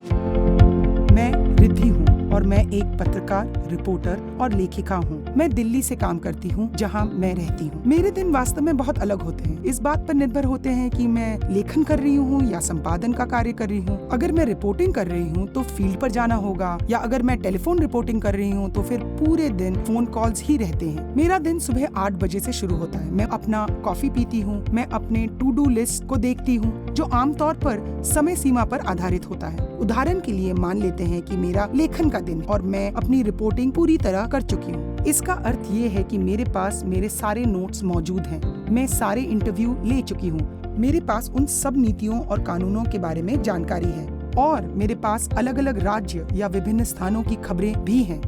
मैं रिद्धि हूँ और मैं एक पत्रकार, रिपोर्टर और लेखिका हूँ। मैं दिल्ली से काम करती हूँ, जहाँ मैं रहती हूँ। मेरे दिन वास्तव में बहुत अलग होते हैं। इस बात पर निर्भर होते हैं कि मैं लेखन कर रही हूँ या संपादन का कार्य कर रही हूँ। अगर मैं रिपोर्टिंग कर रही हूँ तो फील्ड पर जाना होगा, या अगर मैं टेलीफोन रिपोर्टिंग कर रही हूँ तो फिर पूरे दिन फोन कॉल्स ही रहते हैं। मेरा दिन सुबह 8 बजे से शुरू होता है। मैं अपना कॉफी पीती हूँ, मैं अपने टू डू लिस्ट को देखती हूँ, जो आमतौर पर समय सीमा पर आधारित होता है। उदाहरण के लिए मान लेते हैं कि मेरा लेखन का दिन और मैं अपनी रिपोर्टिंग पूरी तरह कर चुकी हूँ। इसका अर्थ ये है कि मेरे पास मेरे सारे नोट्स मौजूद हैं। मैं सारे इंटरव्यू ले चुकी हूँ। मेरे पास उन सब नीतियों और कानूनों के बारे में जानकारी है, और मेरे पास अलग अलग राज्य या विभिन्न स्थानों की खबरें भी हैं।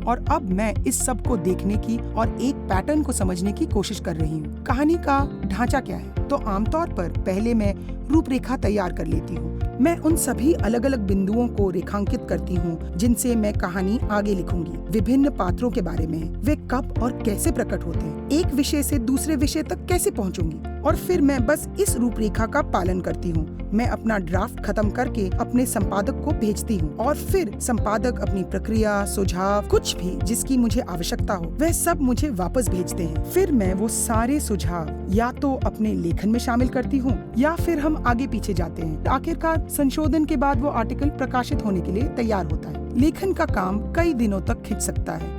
और अब मैं इस सब को देखने की और एक पैटर्न को समझने की कोशिश कर रही हूँ। कहानी का ढांचा क्या है? तो आमतौर पर पहले मैं रूपरेखा तैयार कर लेती हूँ। मैं उन सभी अलग अलग बिंदुओं को रेखांकित करती हूँ जिनसे मैं कहानी आगे लिखूंगी। विभिन्न पात्रों के बारे में, वे कब और कैसे प्रकट होते हैं, एक विषय से दूसरे विषय तक कैसे पहुँचूंगी, और फिर मैं बस इस रूपरेखा का पालन करती हूँ। मैं अपना ड्राफ्ट खत्म करके अपने संपादक को भेजती हूँ, और फिर संपादक अपनी प्रक्रिया, सुझाव, कुछ भी जिसकी मुझे आवश्यकता हो, वह सब मुझे वापस भेजते हैं। फिर मैं वो सारे सुझाव या तो अपने लेखन में शामिल करती हूँ, या फिर हम आगे पीछे जाते हैं। आखिरकार संशोधन के बाद वो आर्टिकल प्रकाशित होने के लिए तैयार होता है। लेखन का काम कई दिनों तक खिंच सकता है।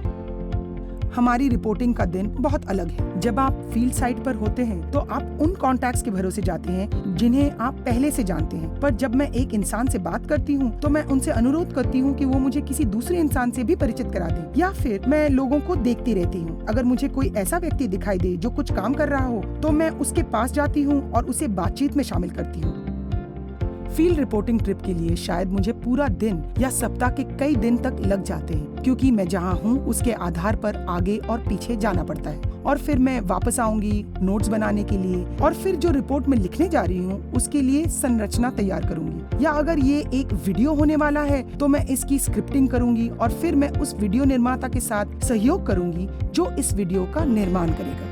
हमारी रिपोर्टिंग का दिन बहुत अलग है। जब आप फील्ड साइट पर होते हैं तो आप उन कॉन्टैक्ट्स के भरोसे जाते हैं जिन्हें आप पहले से जानते हैं। पर जब मैं एक इंसान से बात करती हूँ तो मैं उनसे अनुरोध करती हूँ कि वो मुझे किसी दूसरे इंसान से भी परिचित करा दें, या फिर मैं लोगों को देखती रहती हूँ। अगर मुझे कोई ऐसा व्यक्ति दिखाई दे जो कुछ काम कर रहा हो तो मैं उसके पास जाती हूँ और उसे बातचीत में शामिल करती हूँ। फील्ड रिपोर्टिंग ट्रिप के लिए शायद मुझे पूरा दिन या सप्ताह के कई दिन तक लग जाते हैं, क्योंकि मैं जहाँ हूँ उसके आधार पर आगे और पीछे जाना पड़ता है। और फिर मैं वापस आऊंगी नोट्स बनाने के लिए, और फिर जो रिपोर्ट में लिखने जा रही हूँ उसके लिए संरचना तैयार करूंगी। या अगर ये एक वीडियो होने वाला है तो मैं इसकी स्क्रिप्टिंग करूंगी, और फिर मैं उस वीडियो निर्माता के साथ सहयोग करूंगी जो इस वीडियो का निर्माण करेगा।